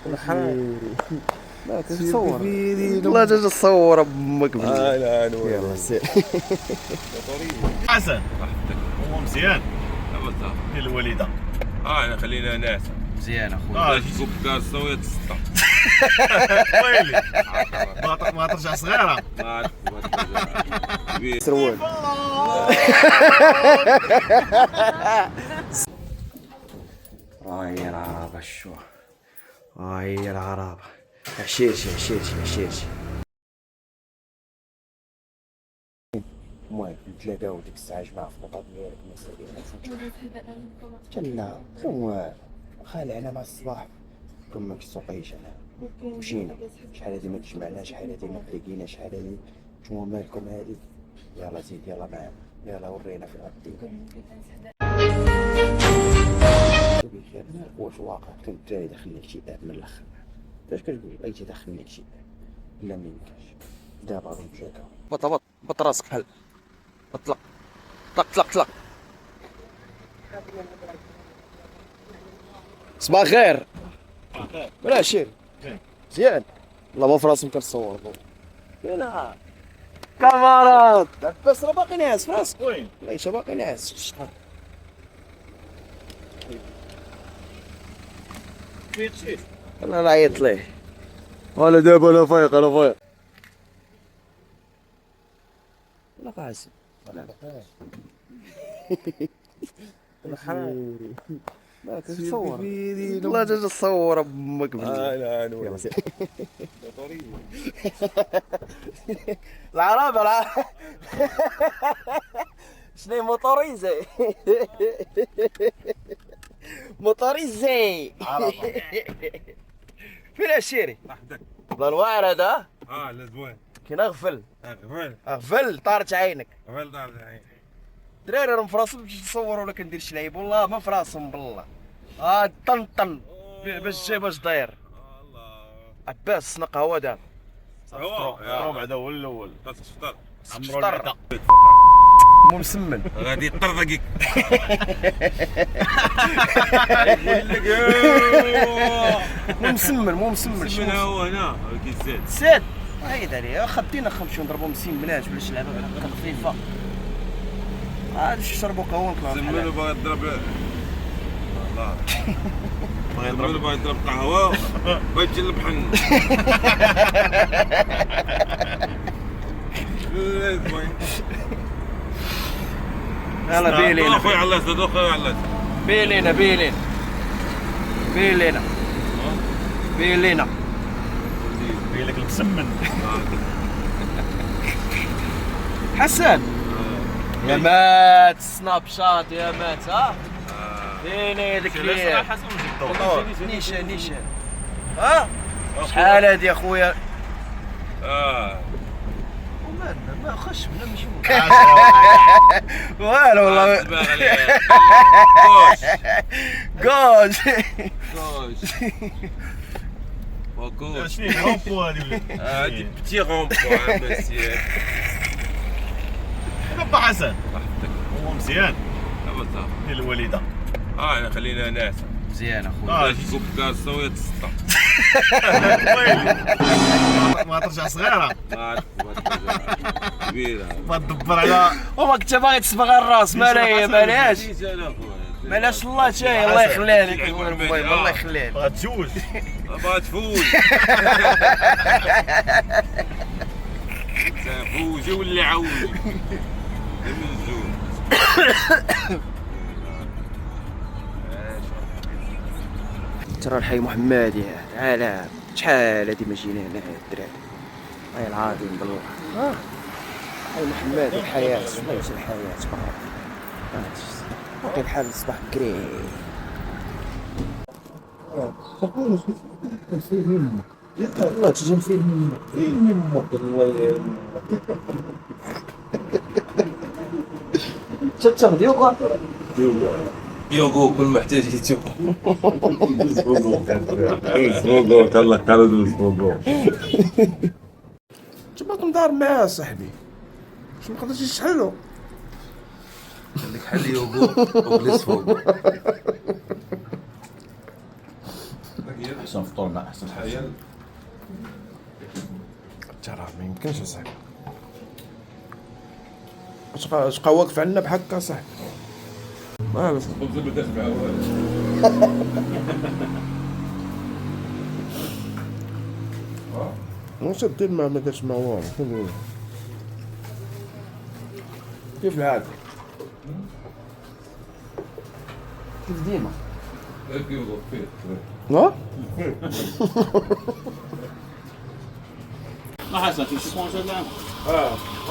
لا تصور والله جا تصور بامك بالله. لا انا يلا سير. حسن هو مزيان ديال الوالده. انا خلينا ناس مزيان اخويا. كوب كاسه ويا تسطى. ويلي ما ترجع صغيره. ما ترجع. سروال. هاي العرابة شو هاي العرابة. عشيرشي عشيرشي عشيرشي. المهم نتلاقاو ديك الساعة جماعة في المطار ديالك مسالين لا ثم خالعنا مع الصباح كنا كسوقيش انا مشينا شحال هادي ما تجمعناش شحال هادي ما تلاقينا شحال هادي نتوما مالكم هادي يلا زيد يلا معانا يلا ورينا في غادي بخير واش واقع كنت جاي داخلني اكتئاب من الاخر فاش كتقول اي تدخلني اكتئاب لا ميمكنش دابا غنتلاقاو بط راسك بحال اطلق طلق طلق طلق. صباح الخير. ولا شير مزيان والله ما في راسي كنصور فينا كاميرات بس راه باقي ناعس في راسك وين ليش باقي ناعس فين شي انا نعيط ليه ولا دابا انا فايق انا فايق لا قاسي لا لا تصور والله جا تصور بامك بالله. لا انا يلا سير. العرابة شنو موطوريزي موطوريزي فين الشيري وحدك والله الواعر هذا لازم كي نغفل غفل غفل طارت عينك غفل دار العين. دراري راهم في راسهم باش تصوروا ولا كندير شي لعيب والله ما في راسهم بالله طنطن باش جاي باش داير الله عباس السنق هو دابا راه بعدا هو الاول خاصك تفطر عمرو البعدا مو مسمن غادي يطردقك. مو مسمن مو مسمن من هو هنا كيزاد ساد هايد عليه خدينا خمشو نضربو مسمنات ولا شي لعبه خفيفه هادي شربوا قهوه زملو باغي يضرب الله زملو باغي يضرب قهوه باغي يمشي للبحر. يلا بيلينا اخويا علاش هذا اخويا علاش بيلينا بيلينا بيلينا بيلينا لك المسمن. حسن يا مات سناب شات يا مات ها فيني هذاك اللي حسن وجد نيشان نيشان ها شحال هادي يا خويا ما خش ولا ماشي والو والله كوش كوش شنو رومبو هذه ولا هادي بتي غومبو مسير بابا حسن هو مزيان ديال الوالده. انا خلينا ناس مزيان اخويا كوب كاسه ويا تسطى. ويلي ما ترجع صغيره. ما ترجع كبيره ما تدبر على وما كنت باغي تصبغ الراس مالاش مالاش الله جاي الله يخليها لك المهم الله يخليها لك غتزوج باغا تفوز فوزي ولا عوزي من الزوج. ترى الحي محمدي تعال شحال هادي ما جينا هنا الدراري والله العظيم بالله حي محمدي الحياة الله يجزي الحياة تبارك باقي الحال الصباح بكري والله تجي فين امك الله تتغدي وقع يوغو كل محتاج يجيب سوقو تلا قالوا سوقو تبقى مدار معاه صاحبي باش ما نقدرش نشحلو خليك حل يوغو وجلس فوقو احسن فطور مع احسن حاجه. ترى ما يمكنش اصاحبي. اش بقى واقف عندنا بحال صاحبي. بس خبز بدات معاه. واش دير ما دارش مع والو. كيف العادة؟ كيف ديما؟ ها؟ ما حسن tu suis congé là.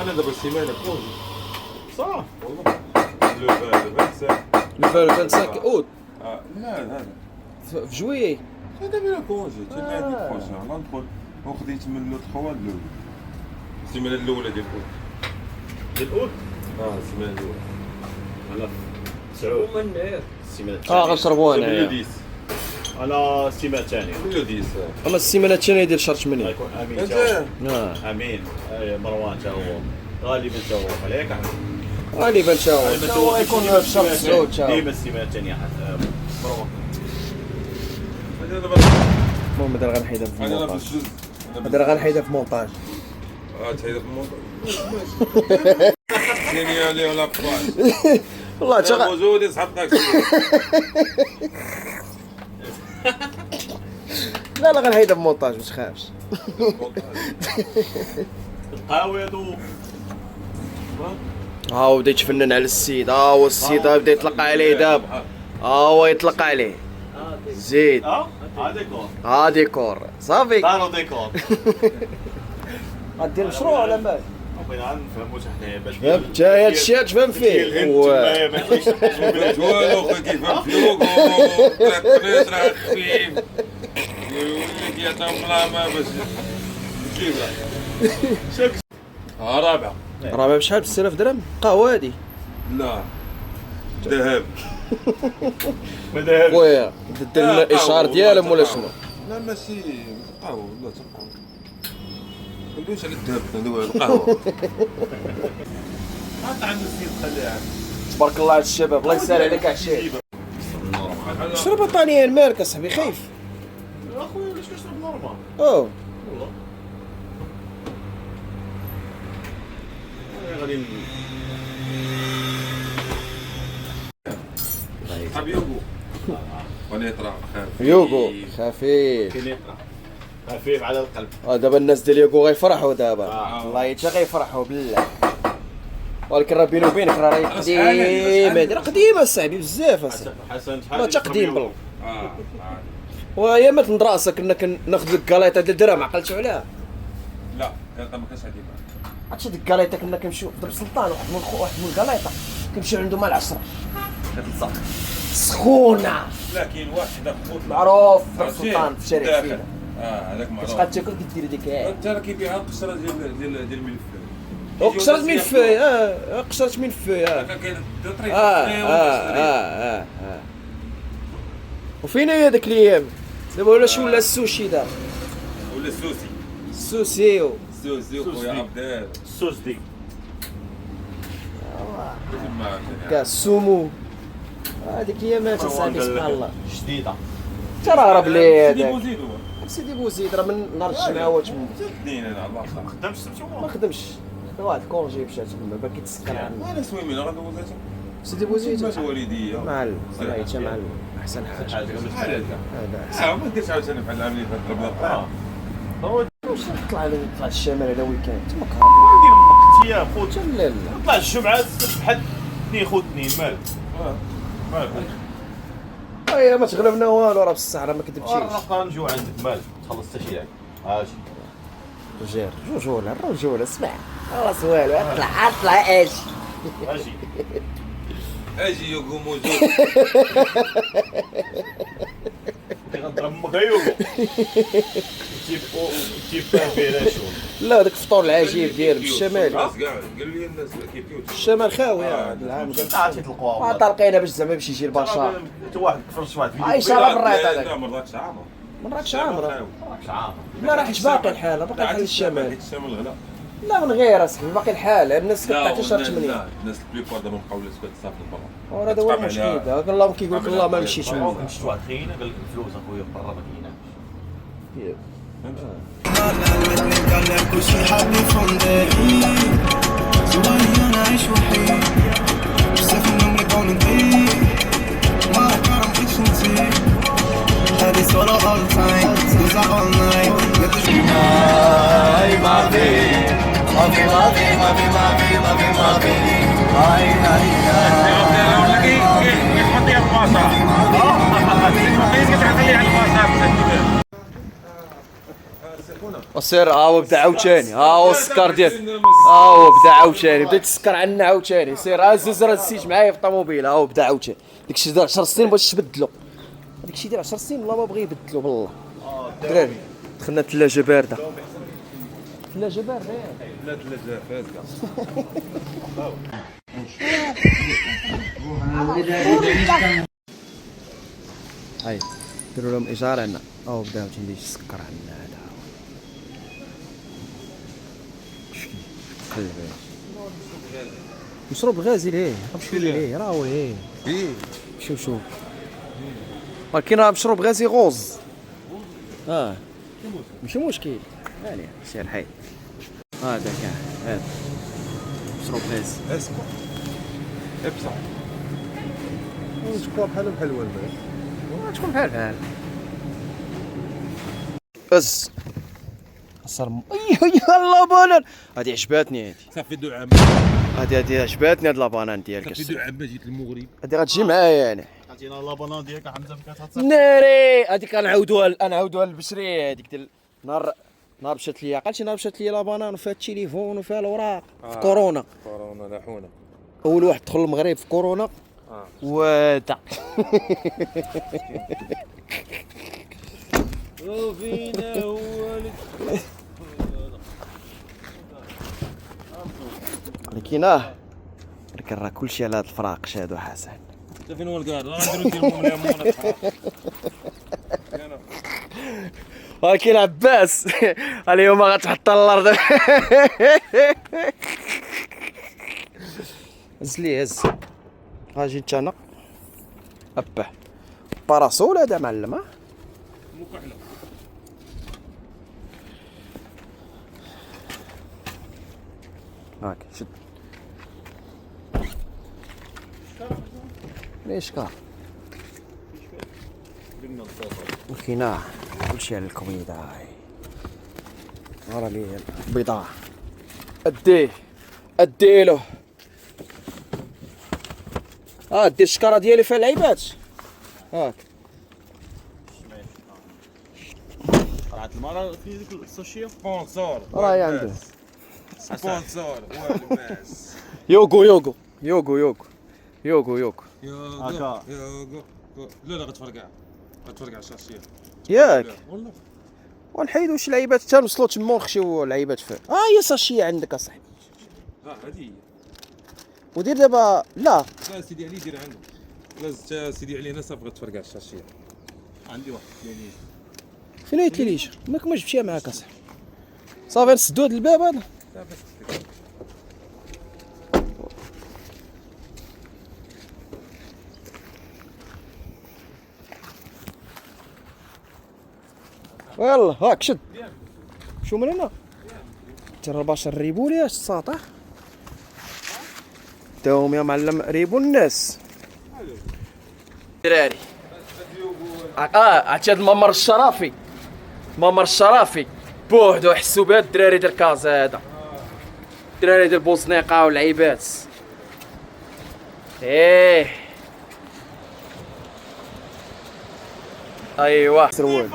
انا دابا السيمانه كونجي. صح والله. le 25. le 25 août لا لا في جويي. هذا بلا كونجي تي lundi prochain ندخل وخديت من لو 3 الاول. السيمانه الاولى ديال الاول. الاول السيمانه الاولى. على 9 السيمانه غنشربوا من انايا. لو 10. على السيمانه الثانيه من لو 10. اما السيمانه الثانيه ديال شهر 8. غيكون امين انت امين مروان تا هو غالبا تا هو عليك غالبا تا هو يكون في شهر 9 ديما السيمانه الثانيه مروان. انا دابا المهم هذا غنحيدها في انا دابا المونتاج. الجوج. هذا غنحيدها في مونتاج. تحيد في الموضوع. سيني لي ولا بطاش. والله تا موجود يسحب طاكسي. لا غنحيدها في مونتاج ما تخافش. القهوه يدو ها هو بدا يتفنن على السيد. ها هو السيد بدا يطلق عليه دابا. ها هو يطلق عليه. زيد. ديكور ها ديكور صافي. دارو ديكور. غدير مشروع ولا مال؟ بغينا نفهموا حنا باش انت هذا الشيء تفهم فيه. الهند ما كاينش والو خويا كيفهم فيوك طريق خفيف. يولي كيعطيهم ما باش كيف. رابعه. راه بشحال ب 6000 درهم قهوه هادي. لا ذهب. مذهب خويا دير لنا الاشهار ديالهم ولا شنو؟ لا ماشي قهوه لا تبقى. ما ندويش على الذهب ندوي على القهوه. حتى عند السيد خليها تبارك الله على الشباب الله يسهل عليك عشير. شرب بطانيين مالك اصاحبي خايف. اخويا علاش كتشرب نورمال اوه والله غادي حاب يوغو. وانا طرا خاف. يوغو خفيف. خفيف على القلب. دابا الناس ديال يوغو غيفرحوا دابا. آه. والله حتى غيفرحوا بالله. ولكن راه بيني وبينك راه قديمه هادي راه قديمه اصاحبي بزاف اصاحبي. حسن راه تا قديم بالله. اه ويا ما تندراسه كنا كناخذ ديك الكاليطه ديال درهم عقلتو عليها. لا كان ما كانش عندي. عرفتي ديك الكاليطه كنا كنمشيو في درب سلطان واحد من الكاليطه كنمشيو عنده مع العصر سخونه. لا كاين واحد خوت معروف في درب سلطان في شارع فينا. هذاك معروف. اش غتاكل كدير ديك انت راه كيبيعها قشره ديال الملف. وقشرة من فوي. قشرة من فوي. كان كاين طريق. وفين هي ديك الايام دابا ولا شو ولا السوشي دابا ولا السوسي. السوسيو السوسي خويا عبدال. السوس دي كاع السومو. هذيك هي ما تسالي سبحان الله جديده ترى بلي سيدي هذاك بوزيد هو. سيدي بوزيد راه من نهار الجمعه هو تما اثنين انا الله يخليك. خدام السبت ما خدمش خدا واحد كونجي مشى تما باقي كيتسكر عنه. انا سويمين غادي وزيت. سيدي بوزيد ماشي والديه. معلم الله يتا معلم احسن حاجه بحال هكا. هذا ما ديرش عاوتاني بحال العام اللي فات ضربنا. واش نطلع الشمال هذا ويكاند تما ندير اختيار خوت لا لا نطلع الجمعه السبت بحال اثنين خوت اثنين مالك ايا ما تغلبنا والو راه بصح راه ما كذبتيش. الرقم نجيو عندك مالك تخلص حتى شي اجي رجال رجوله الرجوله اسمع خلاص والو اطلع اجي اجي اجي يوغو موجود. غنضرب امك يوغو تيب فيه شو لا داك الفطور العجيب ديال الشمال الناس كاع قالوا لي الناس كيبكيو. الشمال خاوي هذا العام عرفتي تلقاوها ما طالقينا باش زعما باش يجي البشر. انت واحد كفرش واحد فيديو عايشه على برات لا هذاك ما رضاكش عامر. ما راكش عامره ماكش عارف ما راكش باقي الحال باقي الحال الشمال. الشمال غلا. لا من غير اصاحبي باقي الحال الناس كتعطي شهر 8. لا الناس بليبار دابا بقاو لي سكوت صافي برا. وهذا هو المشكل دابا الله كيقول لك الله ما مشيتش مشيت منك. واحد خينا قال لك الفلوس اخويا برا ما كايناش. كل شي حابني from there سواي انا عايش وحيد بزاف من عمري كون نطير ما راح كرم نسيت هادي solo all the time سوزا all night وسير هو بدا عاوتاني ها هو السكر ديالك ها هو بدا عاوتاني بدا تسكر عندنا عاوتاني سير زوز راه السيج معايا في الطوموبيل ها هو بدا عاوتاني داكشي دار 10 سنين باش تبدلو داكشي ديال 10 سنين والله ما بغى يبدلو بالله دراري دخلنا ثلاجه بارده ثلاجه بارده لا ثلاجه فاسده. هاي ديروا لهم ايجار عندنا او بداو تندير السكر عندنا هذا قلب نشرب غازي ليه نمشيو ليه راه هو ليه شوف ولكن راه مشروب غازي غوز ماشي مشكل مالي سير حي هذا كاع هذا مشروب غازي اسمع ابصع تكون بحال حلوه الماء تكون بحال بس صار يلا بانان هادي عجباتني هادي صافي دو عام هادي عجباتني هاد لابانان ديالك صافي دو عام جيت المغرب هادي غتجي معايا يعني عطينا لابانان ديالك حمزه فين كتهضر. ناري هادي كنعاودوها للبشري هاديك نهار مشات ليا عقلتي نهار مشات ليا لابانان وفيها التليفون وفيها الاوراق في كورونا لاحونا اول واحد دخل المغرب في كورونا ودا وفينا هو ولكن راه كلشي على هاد الفراق شادو حسن فين هو الكار غنديرو ديالهم ليمون. ولكن عباس اليوم غتحط على الارض هز ليه هز غاجي انت انا اباه باراسول هذا معلم ها مكحله هاك شد ليش كار وكينا كلشي على الكوميدا هاي نهار لي البيضاء اديله دير الشكاره ديالي فيها العيبات هاك طلعت المرة في ديك السوشيال سبونسور راهي عنده سبونسور والماس يوغو هكا. لا غتفرقع الشاشيه ياك والله ونحيدو شي لعيبات حتى نوصلو تما ونخشيو اللعيبات فيه هي ساشيه عندك اصاحبي هذه هي. ودير دابا لا لا سيدي علي دير عنده لازم سيدي علينا صافي غتفرقع الشاشيه. عندي واحد ديالي فين يتليش ماك ما جبتيها معاك اصاحبي صافي نسدو هاد الباب هذا لا بس يلا هاك شد شو من هنا ترى البشر ريبو لي الساطع تاهم يا معلم ريبو الناس دراري عرفتي هاد ممر الشرافي بوحدو حسوا بها الدراري ديال كازا هذا الدراري ديال بوزنيقه واللعيبات ايوا سروال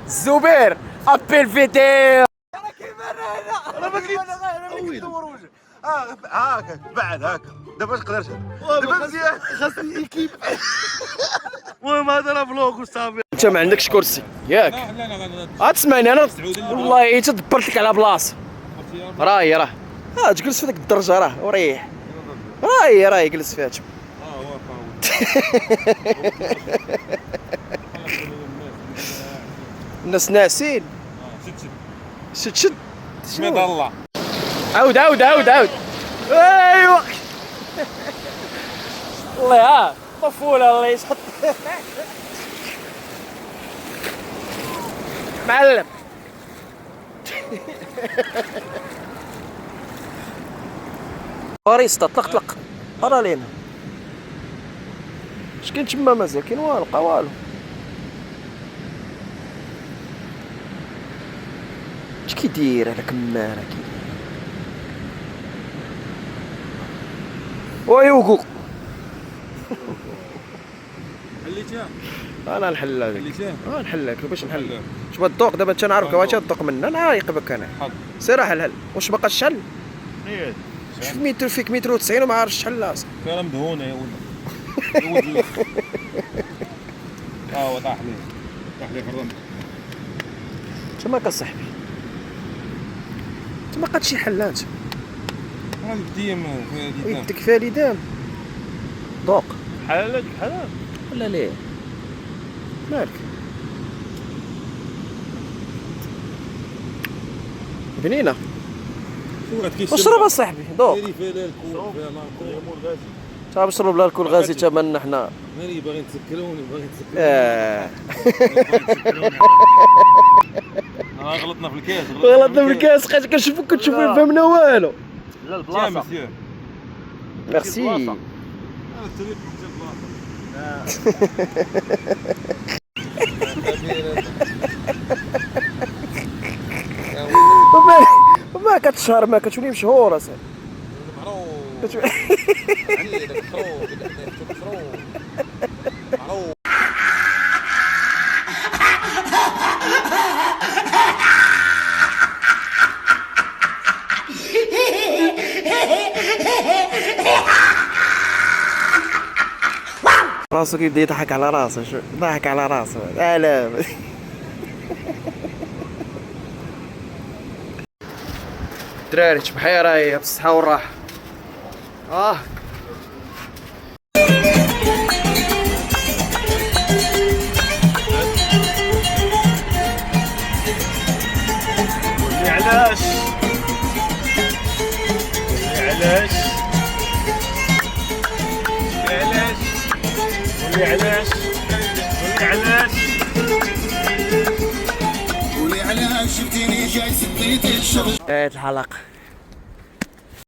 الزبير ابيل فيديو هاكا بعد هاكا دابا تقدر دابا مزيان خاصني ايكيب المهم هذا راه فلوق وصافي انت ما عندكش كرسي ياك لا تسمعني انا والله تدبرت لك على بلاصه راه تجلس في ديك الدرجه وريح راه جلس فيها تما الناس ناعسين شد سميت الله. عاود ايوا الله ها طفوله الله يسحط معلم. باريستا طلق ارا لينا اش كاين تما مازال كاين والو بقى والو. اش كيدير هذاك الكمانه كي ويوكو حليتها انا نحل هذيك حليتها نحلك باش نحل. شوف الذوق دابا انت نعرفك واش الذوق منا نعايق بك انا. سير حل واش باقا الشحل؟ شوف متر فيك متر و90 وما عارفش شحال اصلا. كان مدهونه يا ولد. هو طاح لي في الرمل. تما كصاحبي تما قد شي حل انت هذا الديم يدك فيها ليدام ذوق بحال ولا ليه مالك بنينه. اشرب اصاحبي ذوق. صافي اشرب بلا الكل غازي تمنا حنا. ماني باغي نتسكروني غلطنا في الكاس. كنشوفك كنشوف ما فهمنا والو. لا البلاصه ميرسي. ما كتشهر ما كتولي مشهور اصاحبي. راسو كيبدا يضحك على راسه. شو ضحك على راسه لا الدراري بحيرة راهي بالصحة والراحة. قولي علاش شفتيني جاي سديت الشغل. انتهت الحلقة.